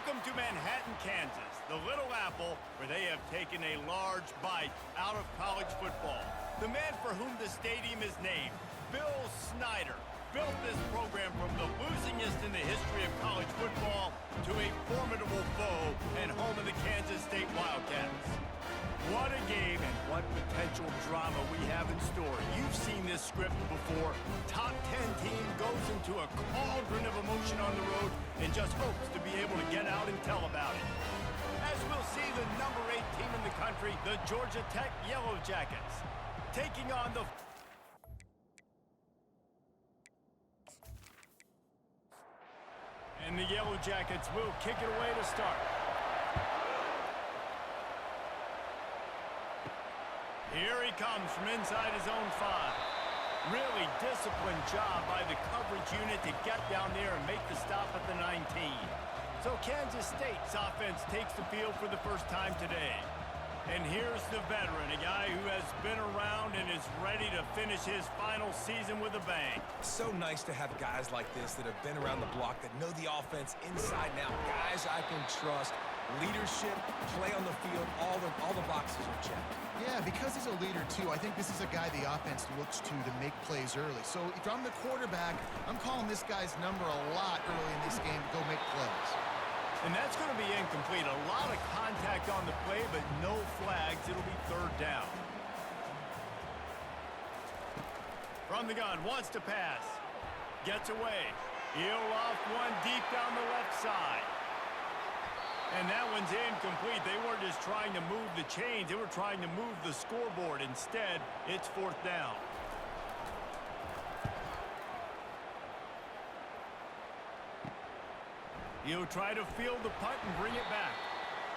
Welcome to Manhattan, Kansas, the Little Apple, where they have taken a large bite out of college football. The man for whom the stadium is named, Bill Snyder, built this program from the losingest in the history of college football to a formidable foe and home of the Kansas State Wildcats. What a game and what potential drama we have in store. You've seen this script before. Top 10 team goes into a cauldron of emotion on the road and just hopes to be able to get out and tell about it. As we'll see the number 8 team in the country, the Georgia Tech Yellow Jackets, taking on the... And the Yellow Jackets will kick it away to start. Here he comes from inside his own 5. Really disciplined job by the coverage unit to get down there and make the stop at the 19. So Kansas State's offense takes the field for the first time today. And here's the veteran, a guy who has been around and is ready to finish his final season with a bang. So nice to have guys like this that have been around the block, that know the offense inside and out. Guys I can trust. Leadership, play on the field, all the boxes are checked. Yeah, because he's a leader, too, I think this is a guy the offense looks to make plays early. So if I'm the quarterback, I'm calling this guy's number a lot early in this game to go make plays. And that's going to be incomplete. A lot of contact on the play, but no flags. It'll be third down. From the gun, wants to pass. Gets away. He'll off one deep down the left side. And that one's incomplete. They weren't just trying to move the chains. They were trying to move the scoreboard. Instead, it's fourth down. He'll try to field the punt and bring it back.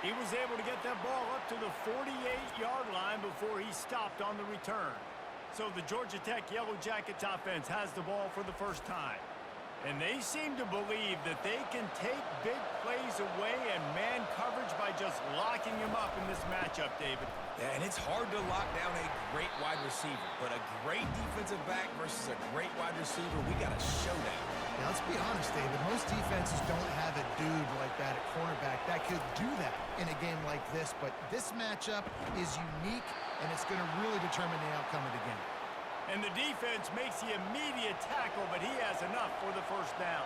He was able to get that ball up to the 48-yard line before he stopped on the return. So the Georgia Tech Yellow Jackets offense has the ball for the first time. And they seem to believe that they can take big plays away and man coverage by just locking him up in this matchup, David. Yeah, and it's hard to lock down a great wide receiver, but a great defensive back versus a great wide receiver, we got a showdown. Now, let's be honest, David. Most defenses don't have a dude like that at cornerback that could do that in a game like this, but this matchup is unique, and it's going to really determine the outcome of the game. And the defense makes the immediate tackle, but he has enough for the first down.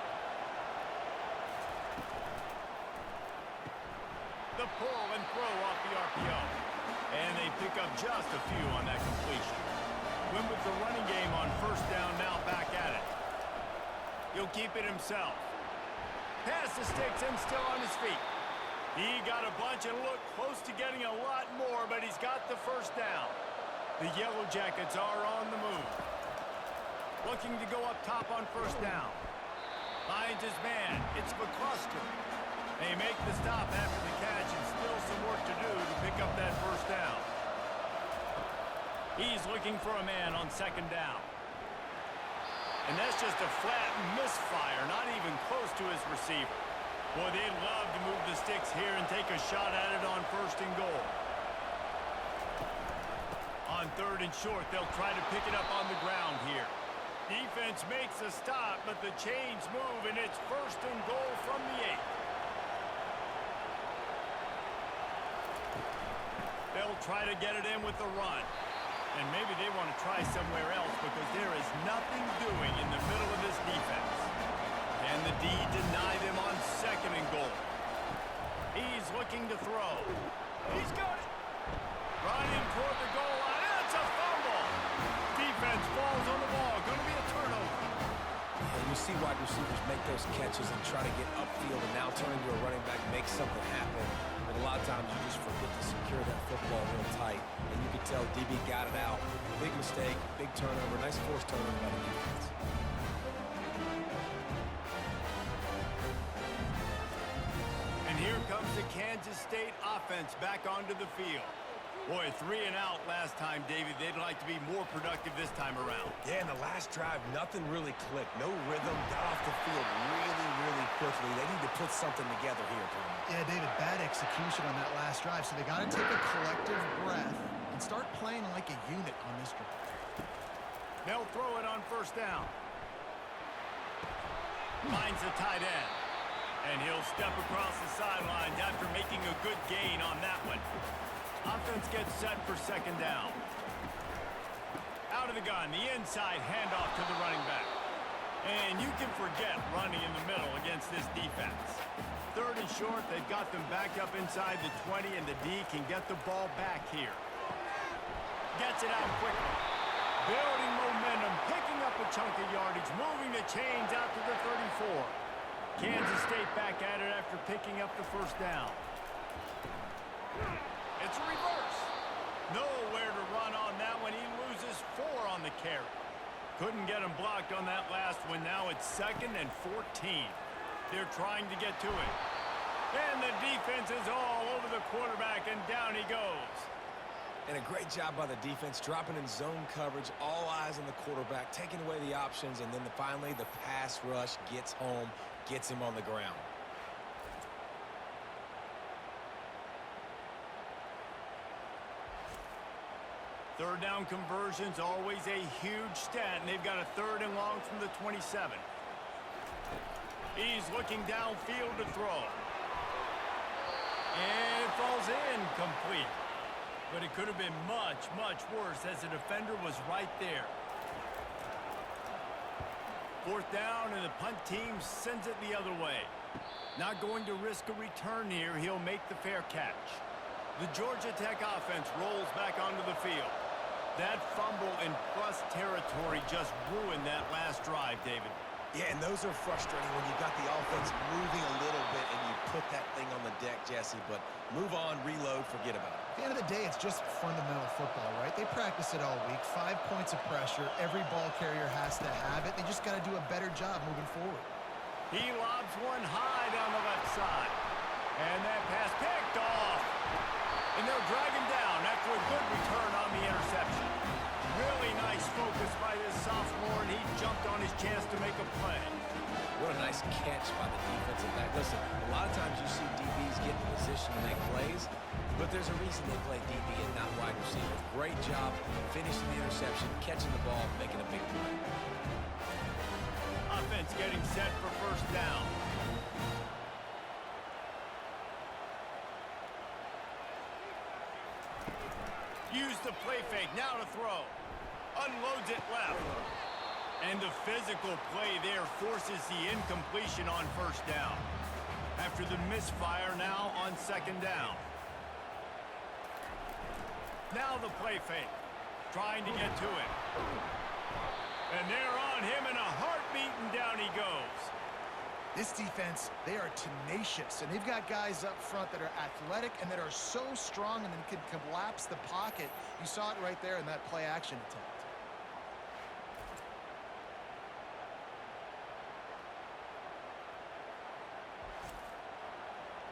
The pull and throw off the RPO. And they pick up just a few on that completion. Win with the running game on first down, now back at it. He'll keep it himself. Pass the sticks and still on his feet. He got a bunch and looked close to getting a lot more, but he's got the first down. The Yellow Jackets are on the move. Looking to go up top on first down. Finds his man. It's McCluster. They make the stop after the catch and still some work to do to pick up that first down. He's looking for a man on second down. And that's just a flat misfire, not even close to his receiver. Boy, they'd love to move the sticks here and take a shot at it on first and goal. On third and short, they'll try to pick it up on the ground here. Defense makes a stop, but the chains move, and it's first and goal from the 8. They'll try to get it in with the run. And maybe they want to try somewhere else because there is nothing doing in the middle of this defense. And the D deny them on second and goal. He's looking to throw. He's got it. Running toward the goal line. It's a fumble. Defense falls on the ball. Going to be a turnover. And you see wide receivers make those catches and try to get upfield and now turn into a running back, make something happen. But a lot of times you just forget to secure that football real tight. And you can tell DB got it out. Big mistake, big turnover, nice forced turnover by the defense. And here comes the Kansas State offense back onto the field. Boy, 3 and out last time, David. They'd like to be more productive this time around. Yeah, in the last drive, nothing really clicked. No rhythm, got off the field really quickly. They need to put something together here, Tony. Yeah, David, bad execution on that last drive, so they got to take a collective breath and start playing like a unit on this drive. They'll throw it on first down. Finds the tight end. And he'll step across the sidelines after making a good gain on that one. Offense gets set for second down. Out of the gun, the inside handoff to the running back. And you can forget running in the middle against this defense. Third and short, they've got them back up inside the 20, and the D can get the ball back here. Gets it out quickly. Building momentum, picking up a chunk of yardage, moving the chains out to the 34. Kansas State back at it after picking up the first down. It's a reverse. Nowhere to run on that one. He loses 4 on the carry. Couldn't get him blocked on that last one. Now it's 2nd and 14. They're trying to get to it. And the defense is all over the quarterback, and down he goes. And a great job by the defense, dropping in zone coverage, all eyes on the quarterback, taking away the options, and then finally the pass rush gets home, gets him on the ground. Third down conversions, always a huge stat, and they've got a 3rd and long from the 27. He's looking downfield to throw. And it falls in complete. But it could have been much, much worse as the defender was right there. 4th down, and the punt team sends it the other way. Not going to risk a return here. He'll make the fair catch. The Georgia Tech offense rolls back onto the field. That fumble in plus territory just ruined that last drive, David. Yeah, and those are frustrating when you've got the offense moving a little bit and you put that thing on the deck, Jesse. But move on, reload, forget about it. At the end of the day, it's just fundamental football, right? They practice it all week. 5 points of pressure. Every ball carrier has to have it. They just got to do a better job moving forward. He lobs one high down the left side. And that pass picked off. And they'll drag him down after a good return on the interception. Really nice focus by this sophomore, and he jumped on his chance to make a play. What a nice catch by the defensive back. Listen, a lot of times you see DBs get in position to make plays, but there's a reason they play DB and not wide receiver. Great job finishing the interception, catching the ball, making a big play. Offense getting set for first down. Use the play fake, now to throw. Unloads it left. And the physical play there forces the incompletion on first down. After the misfire, now on second down. Now the play fake. Trying to get to it. And they're on him in a heartbeat, and down he goes. This defense, they are tenacious, and they've got guys up front that are athletic and that are so strong and then can collapse the pocket. You saw it right there in that play-action attempt.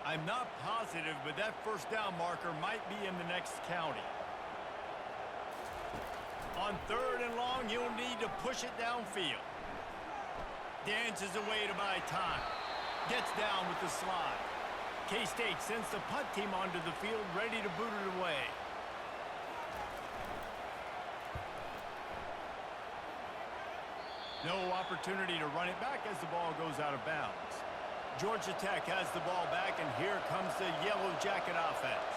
I'm not positive, but that first down marker might be in the next county. On 3rd and long, you'll need to push it downfield. Dances away to buy time. Gets down with the slide. K-State sends the punt team onto the field, ready to boot it away. No opportunity to run it back as the ball goes out of bounds. Georgia Tech has the ball back, and here comes the Yellow Jacket offense.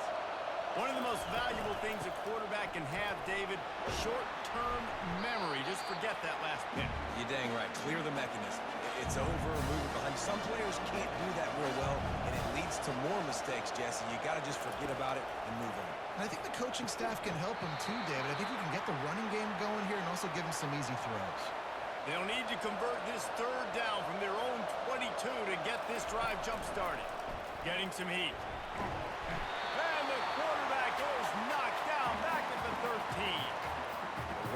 One of the most valuable things a quarterback can have, David, short-term memory. Just forget that last pick. You're dang right. Clear the mechanism. It's over, move it behind. Some players can't do that real well, and it leads to more mistakes, Jesse. You got to just forget about it and move on. And I think the coaching staff can help him too, David. I think you can get the running game going here and also give him some easy throws. They'll need to convert this 3rd down from their own 22 to get this drive jump-started. Getting some heat. And the quarterback is knocked down back at the 13.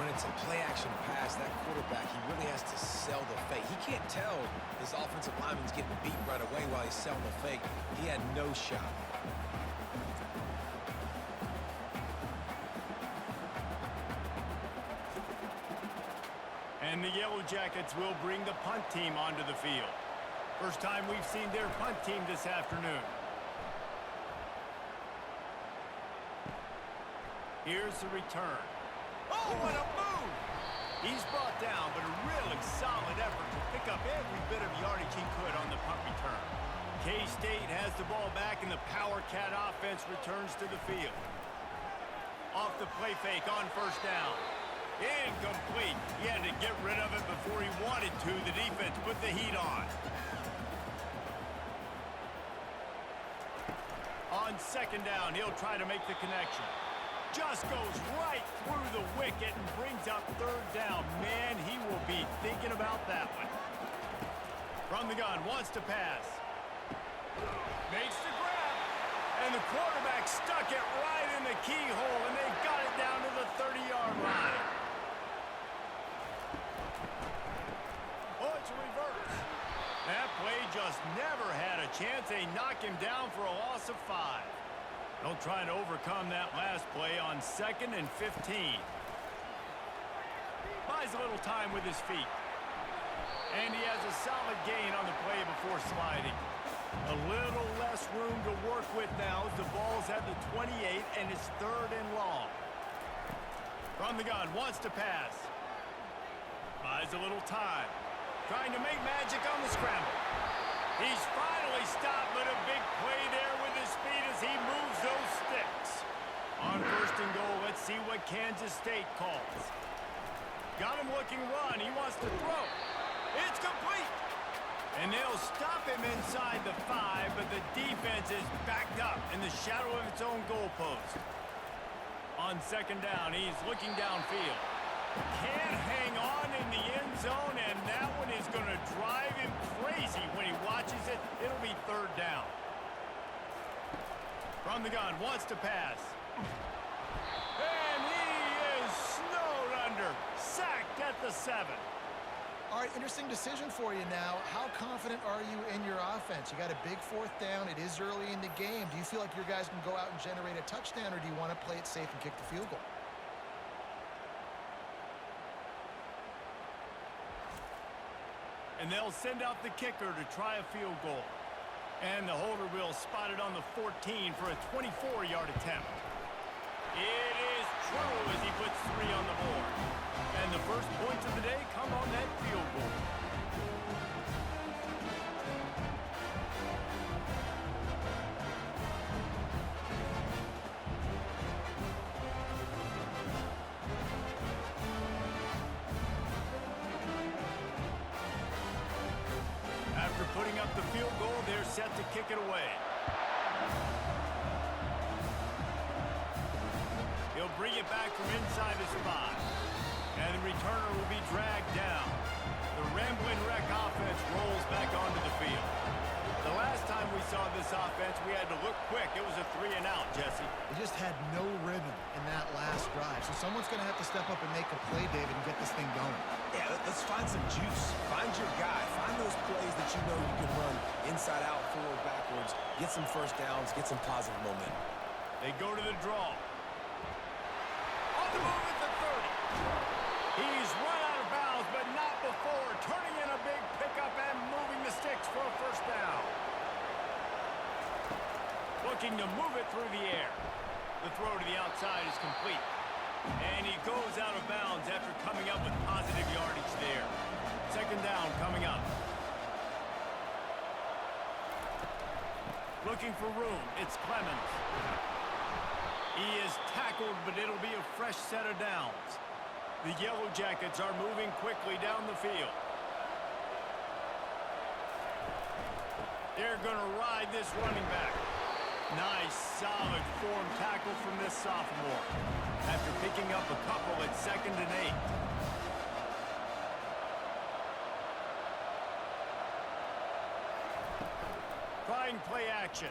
When it's a play-action pass, that quarterback, he really has to sell the fake. He can't tell this offensive lineman's getting beat right away while he's selling the fake. He had no shot. And the Yellow Jackets will bring the punt team onto the field. First time we've seen their punt team this afternoon. Here's the return. Oh, what a move! He's brought down, but a really solid effort to pick up every bit of yardage he could on the punt return. K-State has the ball back, and the Power Cat offense returns to the field. Off the play fake on first down. Incomplete. He had to get rid of it before he wanted to. The defense put the heat on. On second down, he'll try to make the connection. Just goes right through the wicket and brings up third down. Man, he will be thinking about that one. From the gun, wants to pass. Makes the grab. And the quarterback stuck it right in the keyhole, and they got it down to the 30-yard line. Oh, it's a reverse. That play just never had a chance. They knock him down for a loss of 5. They'll try to overcome that last play on 2nd and 15. Buys a little time with his feet. And he has a solid gain on the play before sliding. A little less room to work with now as the ball's at the 28, and it's 3rd and long. From the gun, wants to pass. Buys a little time. Trying to make magic on the scramble. He's finally stopped, but a big play there with his speed as he moves those sticks. On 1st and goal, let's see what Kansas State calls. Got him looking run. He wants to throw. It's complete. And they'll stop him inside the 5, but the defense is backed up in the shadow of its own goalpost. On 2nd down, he's looking downfield. Can't hang on in the end zone, and that one is going to drive him crazy when he watches it. It'll be 3rd down. From the gun, wants to pass. And he is snowed under. Sacked at the 7. All right, interesting decision for you now. How confident are you in your offense? You got a big 4th down. It is early in the game. Do you feel like your guys can go out and generate a touchdown, or do you want to play it safe and kick the field goal? And they'll send out the kicker to try a field goal. And the holder will spot it on the 14 for a 24-yard attempt. It is true as he puts 3 on the board. And the first points of the day come on that field goal. After putting up the field goal, they're set to kick it away. He'll bring it back from inside his 5. And the returner will be dragged down. The Ramblin' Wreck offense rolls back onto the field. The last time we saw this offense, we had to look quick. It was a 3-and-out, Jesse. They just had no rhythm in that last drive. So someone's going to have to step up and make a play, David, and get this thing going. Yeah, let's find some juice. Find your guy. Find those plays that you know you can run inside out, forward, backwards. Get some first downs. Get some positive momentum. They go to the draw. On the move at the 30. He's run out of bounds, but not before. Turning in a big pickup and moving the sticks for a first down. Looking to move it through the air. The throw to the outside is complete. And he goes out of bounds after coming up with positive yardage there. 2nd down coming up. Looking for room. It's Clemens. He is tackled, but it'll be a fresh set of downs. The Yellow Jackets are moving quickly down the field. They're going to ride this running back. Nice, solid form tackle from this sophomore. After picking up a couple at 2nd and 8. Trying play action.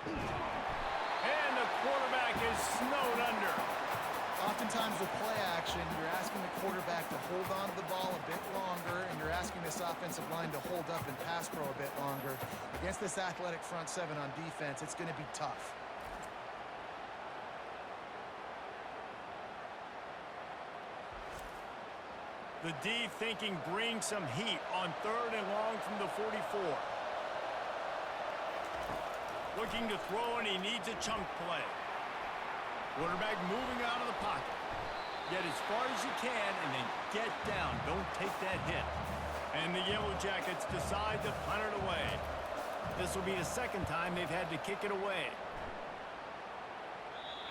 And the quarterback is snowed under. Oftentimes with play action, you're asking the quarterback to hold on to the ball a bit longer, and you're asking this offensive line to hold up and pass pro a bit longer. Against this athletic front 7 on defense, it's going to be tough. The D thinking bring some heat on 3rd and long from the 44. Looking to throw, and he needs a chunk play. Quarterback moving out of the pocket. Get as far as you can and then get down. Don't take that hit. And the Yellow Jackets decide to punt it away. This will be the second time they've had to kick it away.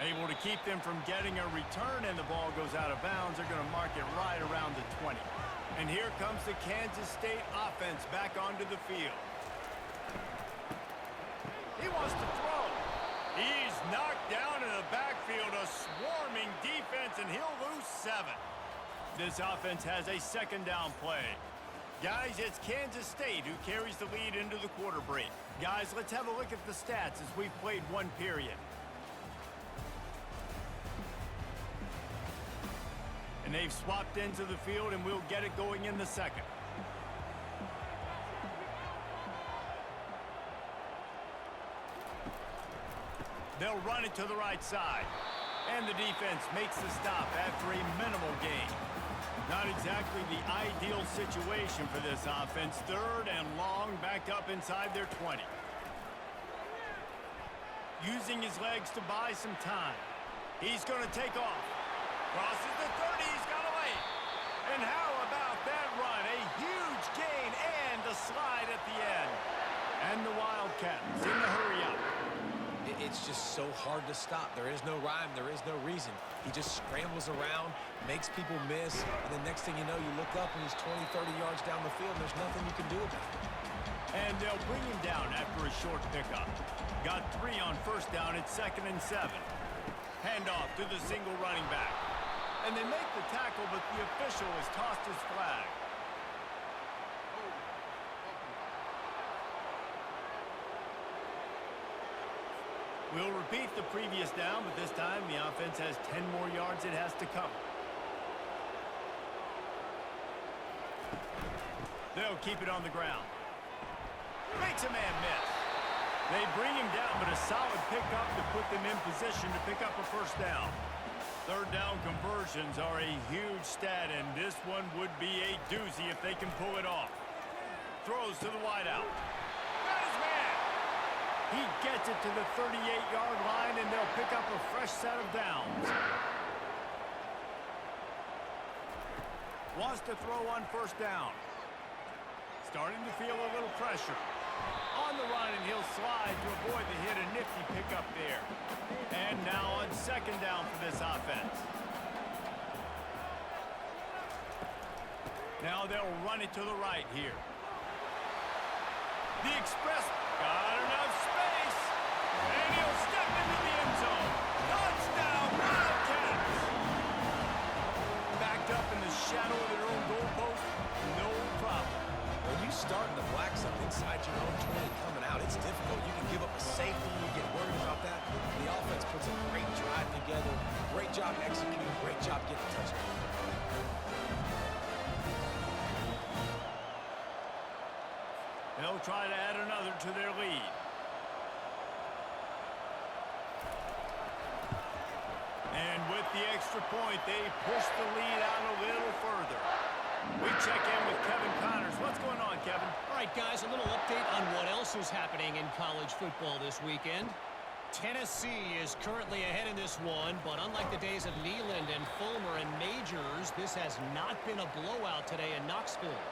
Able to keep them from getting a return, and the ball goes out of bounds. They're going to mark it right around the 20. And here comes the Kansas State offense back onto the field. He wants to throw. He's knocked down in the backfield, a swarming defense, and he'll lose 7. This offense has a second down play. Guys, it's Kansas State who carries the lead into the quarter break. Guys, let's have a look at the stats as we've played one period. And they've swapped into the field, and we'll get it going in the second. They'll run it to the right side. And the defense makes the stop after a minimal gain. Not exactly the ideal situation for this offense. 3rd and long, back up inside their 20. Using his legs to buy some time. He's going to take off. Crosses the 30, he's got away. And how about that run? A huge gain and a slide at the end. And the Wildcats in the hurry-up. It's just so hard to stop. There is no rhyme. There is no reason. He just scrambles around, makes people miss, and the next thing you know, you look up and he's 20, 30 yards down the field, and there's nothing you can do about it. And they'll bring him down after a short pickup. Got 3 on first down. It's 2nd and 7. Handoff to the single running back. And they make the tackle, but the official has tossed his flag. We'll repeat the previous down, but this time the offense has 10 more yards it has to cover. They'll keep it on the ground. Makes a man miss. They bring him down, but a solid pickup to put them in position to pick up a first down. 3rd down conversions are a huge stat, and this one would be a doozy if they can pull it off. Throws to the wideout. Got his man. He gets it to the 38-yard line, and they'll pick up a fresh set of downs. Wants to throw on first down. Starting to feel a little pressure. On the run, and he'll slide to avoid the hit. A nifty pickup there. And now on 2nd down for this offense. Now they'll run it to the right here. The Express got enough space. And he'll step into the end zone. Touchdown, Wildcats! Backed up in the shadow of their own goalpost, no problem. When you start in the black zone inside your own 20 coming out, it's difficult. You can give up a safety. You get worried about that. The offense puts a great drive together. Great job executing. Great job getting a touchdown. They'll try to add another to their lead. And with the extra point, they push the lead out a little further. We check in with Kevin Connors. What's going on, Kevin? All right, guys, a little update on what else is happening in college football this weekend. Tennessee is currently ahead in this one, but unlike the days of Neyland and Fulmer and Majors, this has not been a blowout today in Knoxville.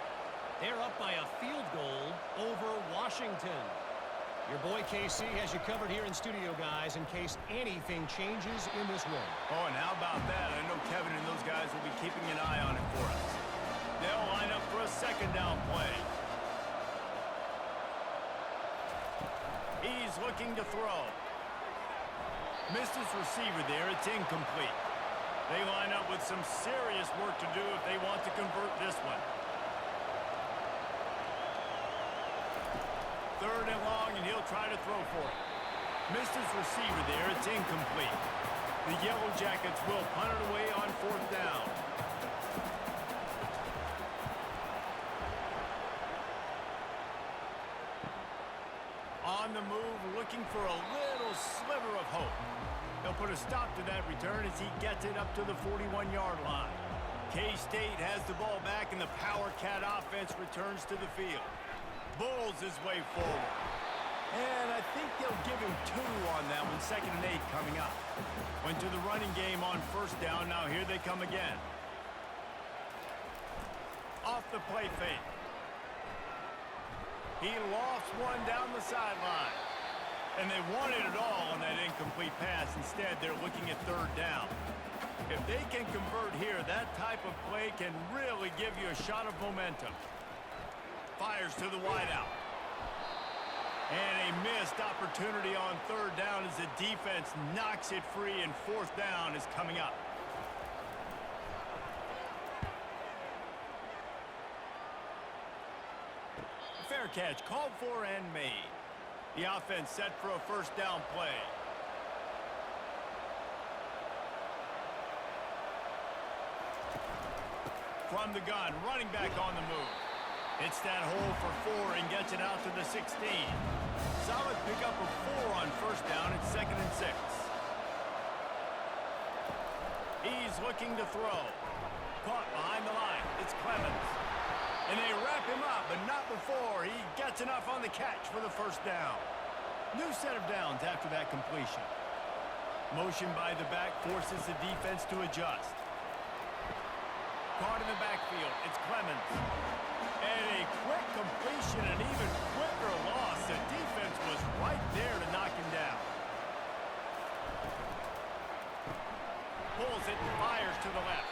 They're up by a field goal over Washington. Your boy KC has you covered here in studio, guys, in case anything changes in this one. Oh, and how about that? I know Kevin and those guys will be keeping an eye on it for us. They'll line up for a 2nd down play. He's looking to throw. Missed his receiver there. It's incomplete. They line up with some serious work to do if they want to convert this one. 3rd and long, and he'll try to throw for it. Missed his receiver there. It's incomplete. The Yellow Jackets will punt it away on 4th down. On the move, looking for a little sliver of hope. They'll put a stop to that return as he gets it up to the 41-yard line. K-State has the ball back, and the Power Cat offense returns to the field. Bulls his way forward. And I think they'll give him 2 on that one. 2nd and 8 coming up. Went to the running game on first down. Now here they come again. Off the play fake. He lost one down the sideline. And they wanted it all on that incomplete pass. Instead, they're looking at third down. If they can convert here, that type of play can really give you a shot of momentum. Fires to the wideout. And a missed opportunity on third down as the defense knocks it free, and fourth down is coming up. Fair catch called for and made. The offense set for a first down play. From the gun, running back on the move. Hits that hole for 4 and gets it out to the 16. Solid pickup of 4 on first down. It's 2nd and 6. He's looking to throw. Caught behind the line. It's Clemens. And they wrap him up, but not before he gets enough on the catch for the first down. New set of downs after that completion. Motion by the back forces the defense to adjust. Caught in the backfield. It's Clemens. And a quick completion, an even quicker loss. The defense was right there to knock him down. Pulls it and fires to the left.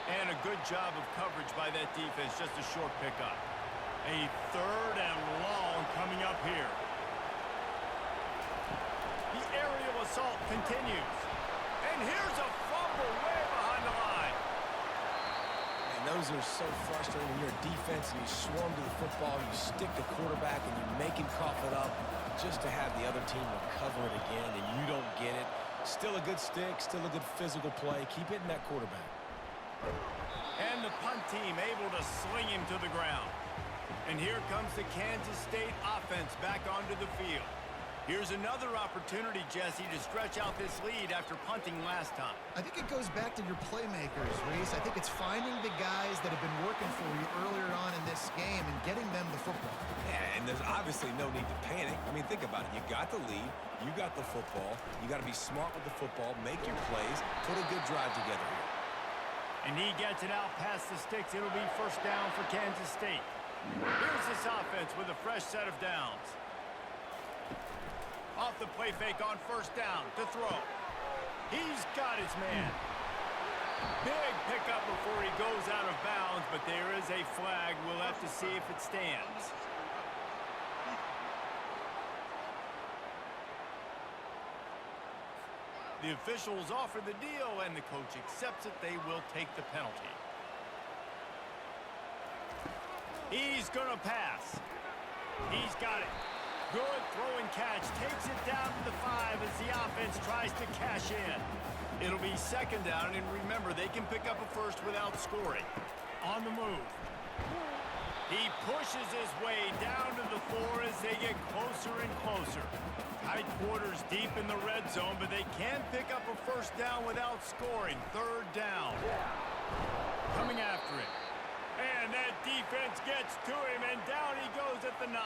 And a good job of coverage by that defense, just a short pickup. A third and long coming up here. The aerial assault continues. And here's a fumble way behind the line. And those are so frustrating when you're a defense and you swarm to the football, you stick the quarterback and you make him cough it up just to have the other team recover it again and you don't get it. Still a good stick, still a good physical play. Keep hitting that quarterback. And the punt team able to sling him to the ground. And here comes the Kansas State offense back onto the field. Here's another opportunity, Jesse, to stretch out this lead after punting last time. I think it goes back to your playmakers, Reese. I think it's finding the guys that have been working for you earlier on in this game and getting them the football. Yeah, and there's obviously no need to panic. I mean, think about it. You got the lead. You got the football. You got to be smart with the football, make your plays, put a good drive together here. And he gets it out past the sticks. It'll be first down for Kansas State. Here's this offense with a fresh set of downs. Off the play fake on first down to throw. He's got his man. Big pickup before he goes out of bounds, but there is a flag. We'll have to see if it stands. The officials offer the deal, and the coach accepts it. They will take the penalty. He's going to pass. He's got it. Good throw and catch. Takes it down to the 5 as the offense tries to cash in. It'll be second down, and remember, they can pick up a first without scoring. On the move. He pushes his way down to the 4 as they get closer and closer. Tight quarters deep in the red zone, but they can pick up a first down without scoring. Third down. Coming after it. And that defense gets to him, and down he goes at the 9.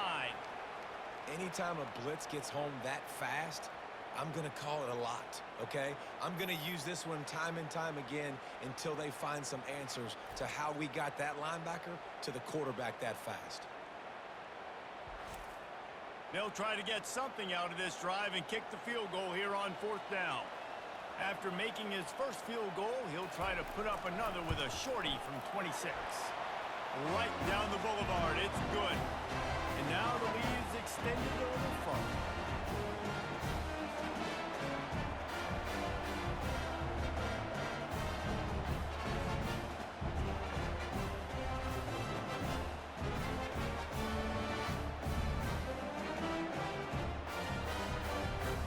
Anytime a blitz gets home that fast, I'm going to call it a lot, okay? I'm going to use this one time and time again until they find some answers to how we got that linebacker to the quarterback that fast. They'll try to get something out of this drive and kick the field goal here on fourth down. After making his first field goal, he'll try to put up another with a shorty from 26. Right down the boulevard. It's good. And now the lead is extended a little further.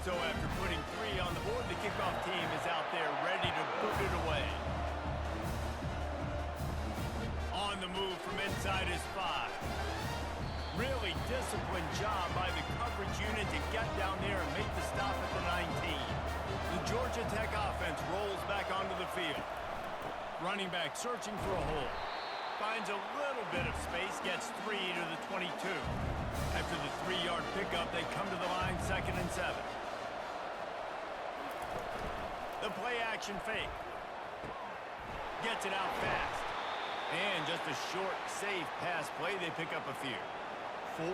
So after putting 3 on the board, the kickoff team is out there ready to boot it away. On the move from inside his 5. Really disciplined job by the coverage unit to get down there and make the stop at the 19. The Georgia Tech offense rolls back onto the field. Running back searching for a hole. Finds a little bit of space, gets 3 to the 22. After the 3-yard pickup, they come to the line, 2nd and 7. The play-action fake. Gets it out fast. And just a short, safe pass play. They pick up a few. 4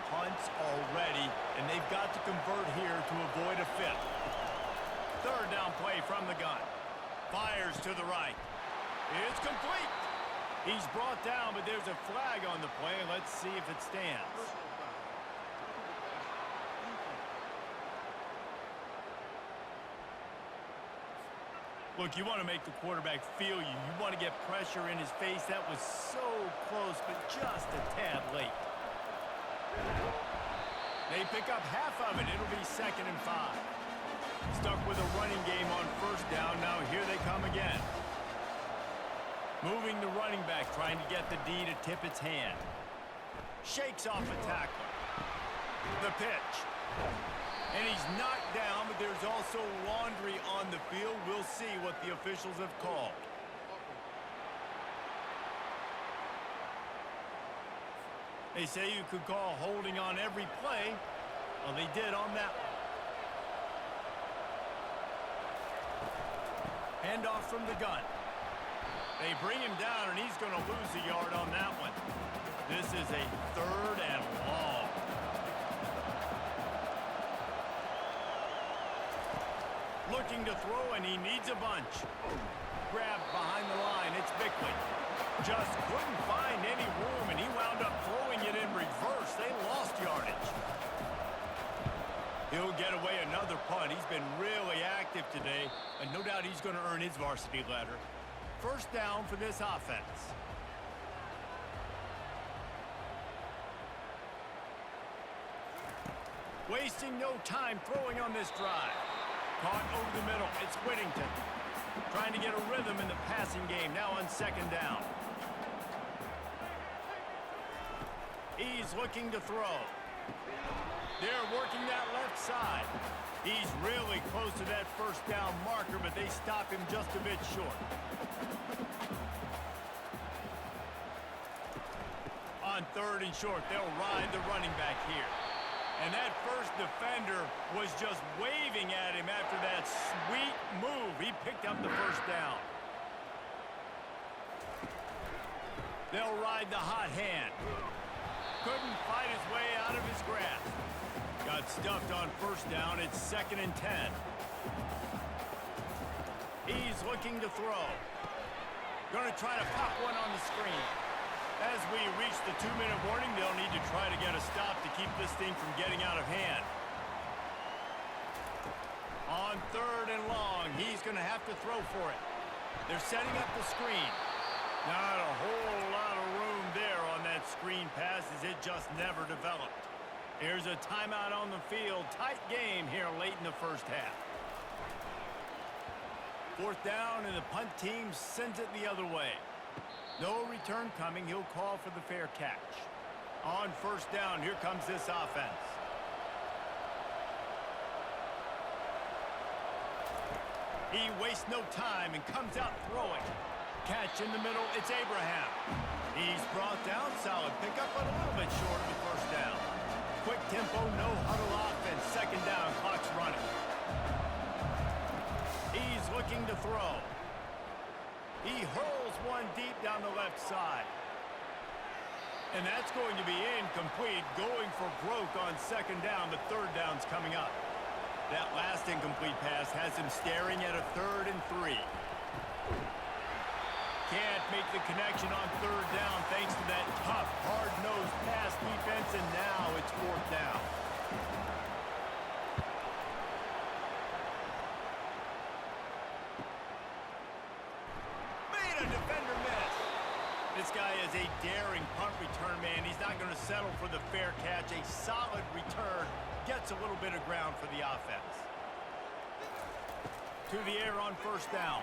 punts already, and they've got to convert here to avoid a 5th. Third down play from the gun. Fires to the right. It's complete. He's brought down, but there's a flag on the play. Let's see if it stands. Look, you want to make the quarterback feel you. You want to get pressure in his face. That was so close, but just a tad late. They pick up half of it. It'll be 2nd and 5. Stuck with a running game on first down. Now here they come again. Moving the running back, trying to get the D to tip its hand. Shakes off a tackler. The pitch. And he's knocked down, but there's also laundry on the field. We'll see what the officials have called. They say you could call holding on every play. Well, they did on that one. Handoff from the gun. They bring him down, and he's going to lose a yard on that one. This is a 3rd and long. Looking to throw, and he needs a bunch. Grabbed behind the line. It's Bickley. Just couldn't find any room, and he wound up throwing it in reverse. They lost yardage. He'll get away another punt. He's been really active today, and no doubt he's going to earn his varsity letter. First down for this offense. Wasting no time throwing on this drive. Caught over the middle. It's Whittington. Trying to get a rhythm in the passing game. Now on 2nd down. He's looking to throw. They're working that left side. He's really close to that first down marker, but they stop him just a bit short. On 3rd and short, they'll ride the running back here. And that first defender was just waving at him after that sweet move. He picked up the first down. They'll ride the hot hand. Couldn't fight his way out of his grasp. Got stuffed on first down. It's 2nd and 10. He's looking to throw. Going to try to pop one on the screen. As we reach the 2-minute warning, they'll need to try to get a stop to keep this thing from getting out of hand. On 3rd and long, he's going to have to throw for it. They're setting up the screen. Not a whole lot of room there on that screen pass as it just never developed. Here's a timeout on the field. Tight game here late in the first half. 4th down, and the punt team sends it the other way. No return coming. He'll call for the fair catch. On first down, here comes this offense. He wastes no time and comes out throwing. Catch in the middle. It's Abraham. He's brought down. Solid pickup, but a little bit short of the first down. Quick tempo, no huddle offense. 2nd down, clock's running. He's looking to throw. He hurls one deep down the left side. And that's going to be incomplete, going for broke on 2nd down, but 3rd down's coming up. That last incomplete pass has him staring at a 3rd and 3. Can't make the connection on 3rd down thanks to that tough, hard-nosed pass defense, and now it's 4th down. Defender miss. This guy is a daring punt return man. He's not going to settle for the fair catch. A solid return gets a little bit of ground for the offense. To the air on first down.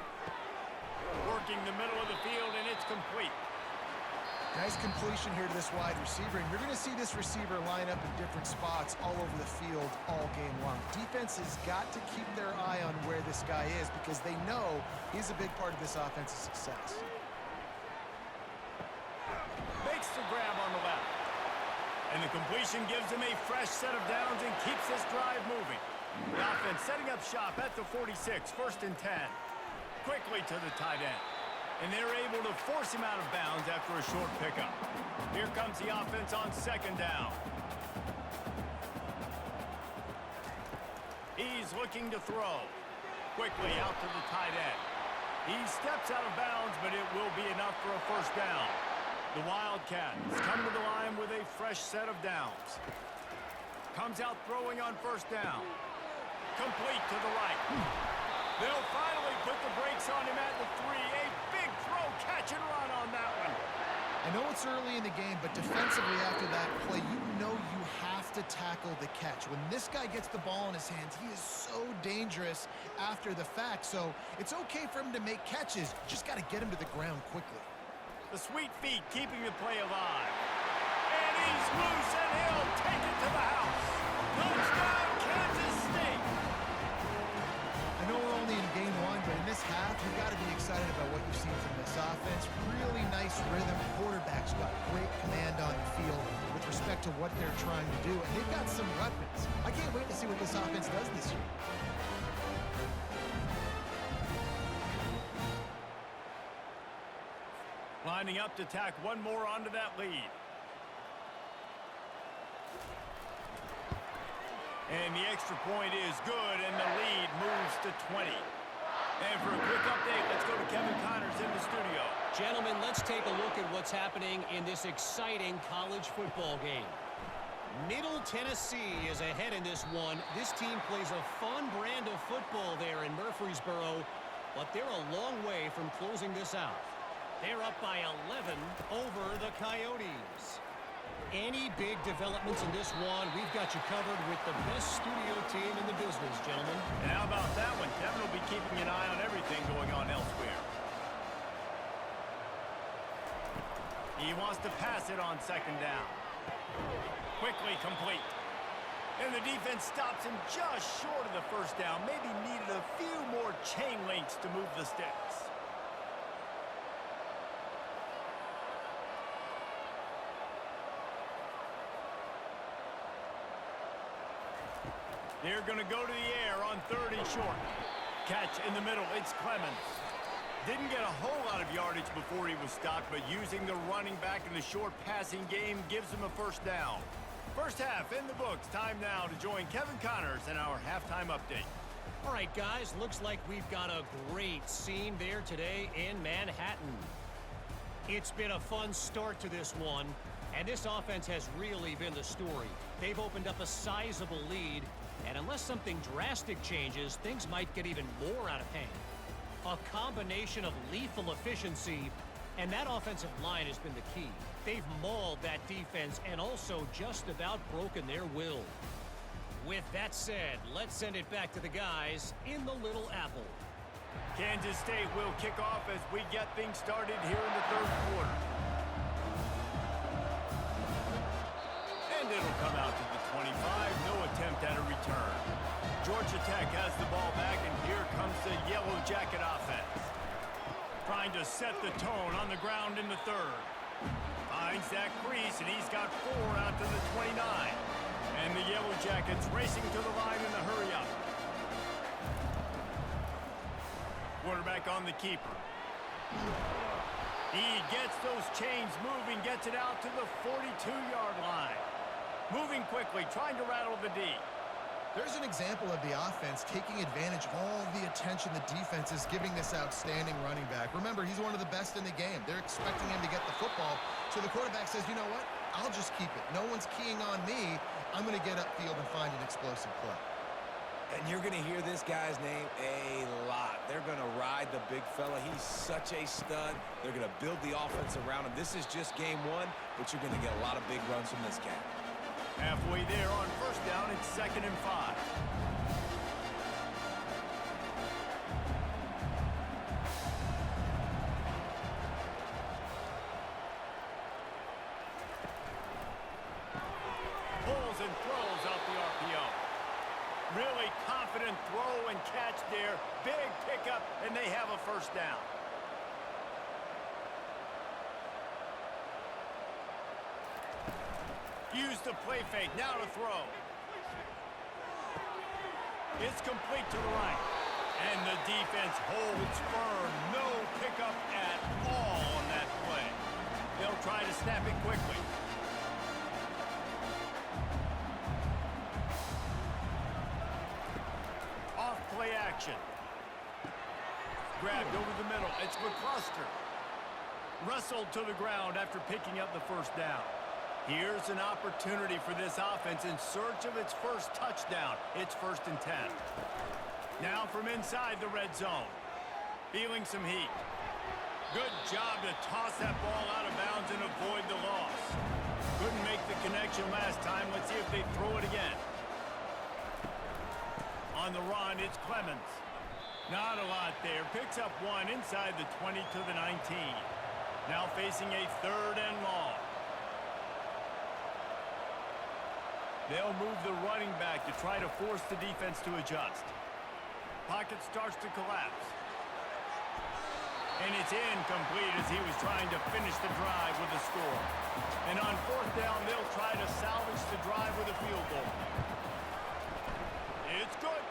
Working the middle of the field, and it's complete. Nice completion here to this wide receiver, and you're going to see this receiver line up in different spots all over the field all game long. Defense has got to keep their eye on where this guy is because they know he's a big part of this offense's success. Makes the grab on the left. And the completion gives him a fresh set of downs and keeps this drive moving. The offense setting up shop at the 46, 1st and 10. Quickly to the tight end. And they're able to force him out of bounds after a short pickup. Here comes the offense on second down. He's looking to throw. Quickly out to the tight end. He steps out of bounds, but it will be enough for a first down. The Wildcats come to the line with a fresh set of downs. Comes out throwing on first down. Complete to the right. They'll finally put the brakes on him at the 3. A big throw, catch and run on that one. I know it's early in the game, but defensively after that play, you know you have to tackle the catch. When this guy gets the ball in his hands, he is so dangerous after the fact. So it's okay for him to make catches. Just got to get him to the ground quickly. The sweet feet keeping the play alive. And he's loose, and he'll take it to the house. Touchdown, Kansas State. I know we're only in game one, but in this half, you've got to be excited about what you've seen from this offense. Really nice rhythm. Quarterback's got great command on the field with respect to what they're trying to do, and they've got some weapons. I can't wait to see what this offense does this year. Lining up to tack one more onto that lead. And the extra point is good, and the lead moves to 20. And for a quick update, let's go to Kevin Connors in the studio. Gentlemen, let's take a look at what's happening in this exciting college football game. Middle Tennessee is ahead in this one. This team plays a fun brand of football there in Murfreesboro, but they're a long way from closing this out. They're up by 11 over the Coyotes. Any big developments in this one, we've got you covered with the best studio team in the business, gentlemen. And how about that one? Kevin will be keeping an eye on everything going on elsewhere. He wants to pass it on second down. Quickly complete. And the defense stops him just short of the first down. Maybe needed a few more chain links to move the sticks. They're going to go to the air on 3rd and short. Catch in the middle. It's Clemens. Didn't get a whole lot of yardage before he was stopped, but using the running back in the short passing game gives him a first down. First half in the books. Time now to join Kevin Connors in our halftime update. All right, guys, looks like we've got a great scene there today in Manhattan. It's been a fun start to this one, and this offense has really been the story. They've opened up a sizable lead, and unless something drastic changes, things might get even more out of hand. A combination of lethal efficiency, and that offensive line has been the key. They've mauled that defense and also just about broken their will. With that said, let's send it back to the guys in the Little Apple. Kansas State will kick off as we get things started here in the 3rd quarter. And it'll come out to the 25. No attempt at a return. Georgia Tech has the ball back, and here comes the Yellow Jacket offense. Trying to set the tone on the ground in the 3rd. Finds that crease, and he's got 4 out to the 29. And the Yellow Jackets racing to the line in the hurry-up. Quarterback on the keeper. He gets those chains moving, gets it out to the 42-yard line. Moving quickly, trying to rattle the D. There's an example of the offense taking advantage of all the attention the defense is giving this outstanding running back. Remember, he's one of the best in the game. They're expecting him to get the football. So the quarterback says, you know what? I'll just keep it. No one's keying on me. I'm going to get upfield and find an explosive play. And you're going to hear this guy's name a lot. They're going to ride the big fella. He's such a stud. They're going to build the offense around him. This is just game one, but you're going to get a lot of big runs from this cat. Halfway there on first down, it's 2nd and 5. Pulls and throws out the RPO. Really confident throw and catch there. Big pickup, and they have a first down. Use the play fake, now to throw. It's complete to the right. And the defense holds firm. No pickup at snap it quickly. Off play action. Grabbed over the middle. It's McCluster. Wrestled to the ground after picking up the first down. Here's an opportunity for this offense in search of its first touchdown. It's 1st and 10. Now from inside the red zone. Feeling some heat. Good job to toss that ball out of bounds and avoid the loss. Couldn't make the connection last time. Let's see if they throw it again. On the run, it's Clemens. Not a lot there. Picks up one inside the 20 to the 19. Now facing a 3rd and long. They'll move the running back to try to force the defense to adjust. Pocket starts to collapse. And it's incomplete as he was trying to finish the drive with a score. And on 4th down, they'll try to salvage the drive with a field goal. It's good.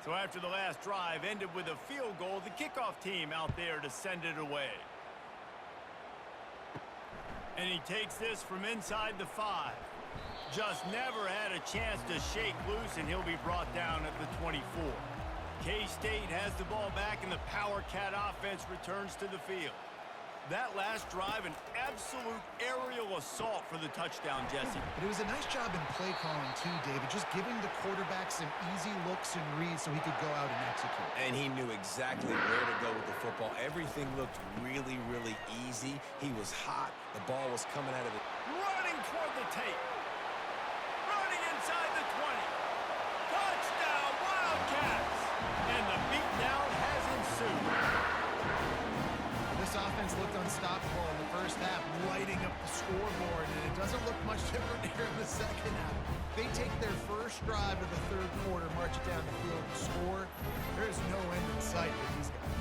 So after the last drive ended with a field goal, the kickoff team out there to send it away. And he takes this from inside the 5. Just never had a chance to shake loose, and he'll be brought down at the 24. K-State has the ball back, and the Power Cat offense returns to the field. That last drive, an absolute aerial assault for the touchdown, Jesse. But it was a nice job in play calling too, David, just giving the quarterback some easy looks and reads so he could go out and execute. And he knew exactly where to go with the football. Everything looked really, really easy. He was hot. The ball was coming out of it. Running toward the tape. Running inside the 20. Touchdown, Wildcats! And the beatdown has ensued. This offense looked unstoppable in the first half, lighting up the scoreboard, and it doesn't look much different here in the second half. They take their first drive of the 3rd quarter, march it down the field, and score. There is no end in sight for these guys.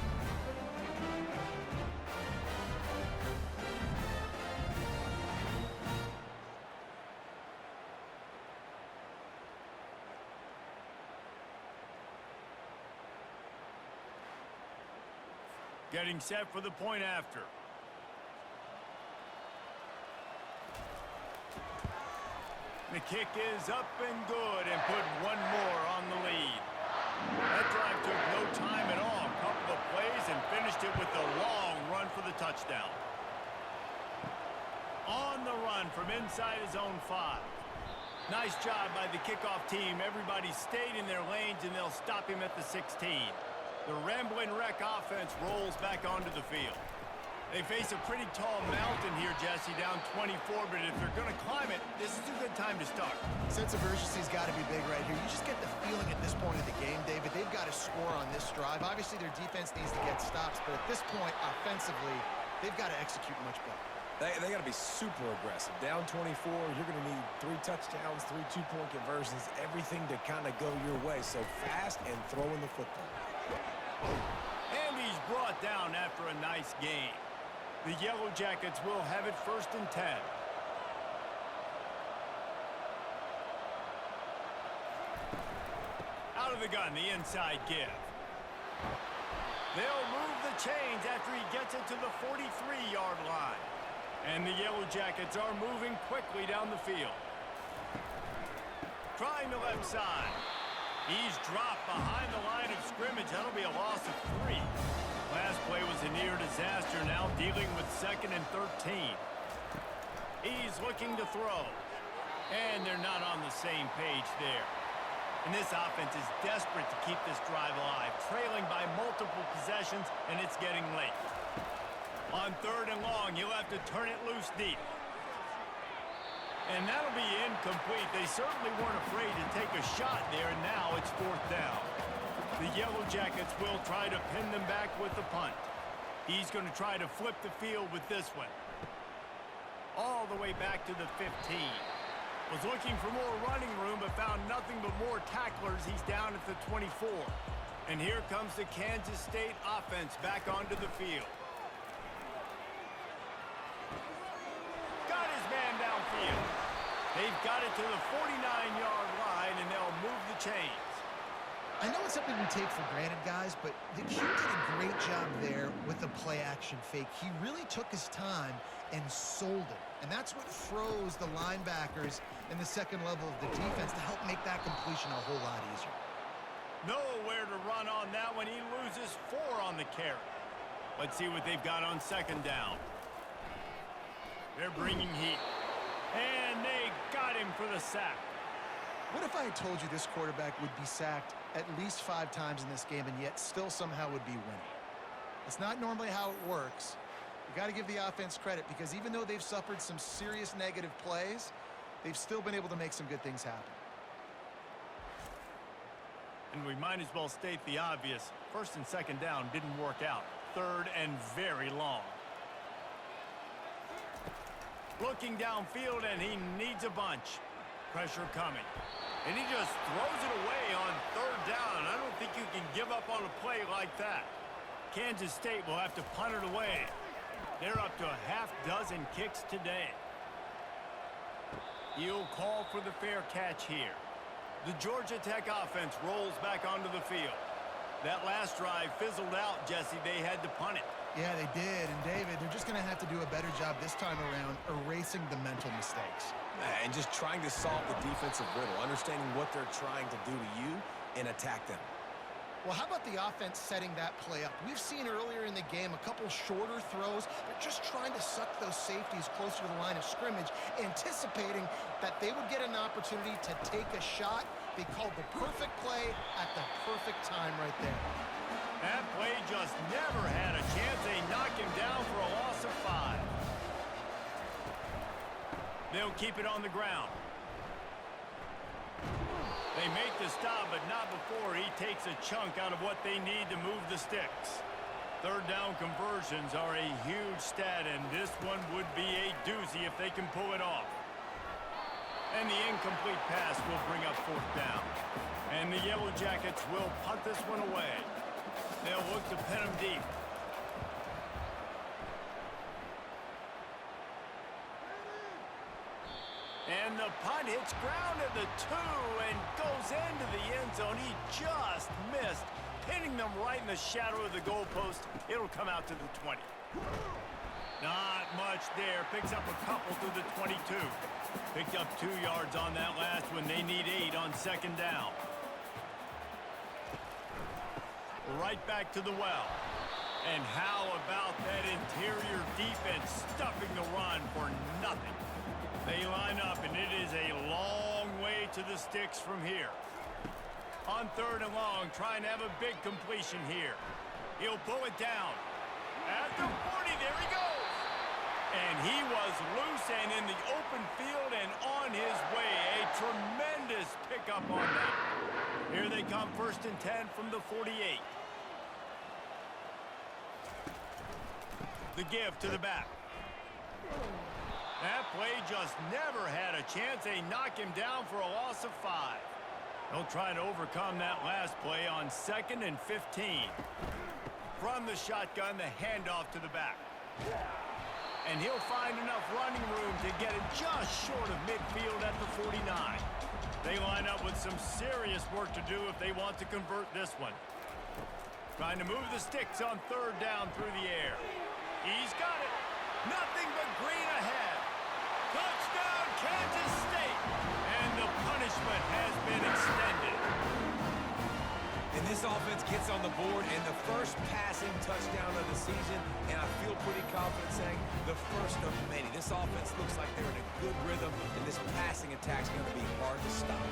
Getting set for the point after. The kick is up and good and put one more on the lead. That drive took no time at all. A couple of plays and finished it with a long run for the touchdown. On the run from inside his own 5. Nice job by the kickoff team. Everybody stayed in their lanes, and they'll stop him at the 16. The Ramblin' Wreck offense rolls back onto the field. They face a pretty tall mountain here, Jesse, down 24, but if they're going to climb it, this is a good time to start. Sense of urgency's got to be big right here. You just get the feeling at this point of the game, David, they've got to score on this drive. Obviously, their defense needs to get stops, but at this point, offensively, they've got to execute much better. They got to be super aggressive. Down 24, you're going to need 3 touchdowns, 3 two-point conversions, everything to kind of go your way. So fast and throwing the football. And he's brought down after a nice game. The Yellow Jackets will have it 1st and 10. Out of the gun, the inside give. They'll move the chains after he gets it to the 43-yard line. And the Yellow Jackets are moving quickly down the field. Trying the left side. He's dropped behind the line of scrimmage. That'll be a loss of 3. Last play was a near disaster, now dealing with 2nd and 13. He's looking to throw. And they're not on the same page there. And this offense is desperate to keep this drive alive, trailing by multiple possessions, and it's getting late. On 3rd and long, he'll have to turn it loose deep. And that'll be incomplete. They certainly weren't afraid to take a shot there, and now it's 4th down. The Yellow Jackets will try to pin them back with the punt. He's going to try to flip the field with this one. all the way back to the 15. Was looking for more running room, but found nothing but more tacklers. He's down at the 24. And here comes the Kansas State offense back onto the field. Got his man downfield. They've got it to the 49-yard line, and they'll move the chains. I know it's something we take for granted, guys, but the Q did a great job there with the play-action fake. He really took his time and sold it. And that's what froze the linebackers in the second level of the defense to help make that completion a whole lot easier. Nowhere to run on that one. He loses 4 on the carry. Let's see what they've got on second down. They're bringing heat. And they got him for the sack. What if I had told you this quarterback would be sacked at least 5 times in this game and yet still somehow would be winning? It's not normally how it works. You got to give the offense credit because even though they've suffered some serious negative plays, they've still been able to make some good things happen. And we might as well state the obvious. First and second down didn't work out. Third and very long. Looking downfield, and he needs a bunch. Pressure coming. And he just throws it away on third down. I don't think you can give up on a play like that. Kansas State will have to punt it away. They're up to a half-dozen kicks today. He'll call for the fair catch here. The Georgia Tech offense rolls back onto the field. That last drive fizzled out, Jesse. They had to punt it. Yeah, they did. And, David, they're just going to have to do a better job this time around erasing the mental mistakes. And just trying to solve the defensive riddle, understanding what they're trying to do to you and attack them. Well, how about the offense setting that play up? We've seen earlier in the game a couple shorter throws. They're just trying to suck those safeties closer to the line of scrimmage, anticipating that they would get an opportunity to take a shot. They called the perfect play at the perfect time right there. That play just never had a chance. They knock him down for a loss of 5. They'll keep it on the ground. They make the stop, but not before he takes a chunk out of what they need to move the sticks. Third down conversions are a huge stat, and this one would be a doozy if they can pull it off. And the incomplete pass will bring up fourth down. And the Yellow Jackets will punt this one away. They'll look to pin him deep. And the punt hits ground at the 2 and goes into the end zone. He just missed, hitting them right in the shadow of the goalpost. It'll come out to the 20. Not much there. Picks up a couple to the 22. Picked up 2 yards on that last one. They need 8 on second down. Right back to the well. And how about that interior defense stuffing the run for nothing? They line up, and it is a long way to the sticks from here. On third and long, trying to have a big completion here. He'll pull it down. At the 40, there he goes. And he was loose and in the open field and on his way. A tremendous pickup on that. Here they come, first and 10 from the 48. The give to the back. That play just never had a chance. They knock him down for a loss of 5. They'll try to overcome that last play on second and 15. From the shotgun, the handoff to the back. And he'll find enough running room to get it just short of midfield at the 49. They line up with some serious work to do if they want to convert this one. Trying to move the sticks on third down through the air. He's got it. Nothing but green ahead. Touchdown, Kansas State. And the punishment has been extended. And this offense gets on the board and the first passing touchdown of the season, and I feel pretty confident saying the first of many. This offense looks like they're in a good rhythm, and this passing attack's going to be hard to stop.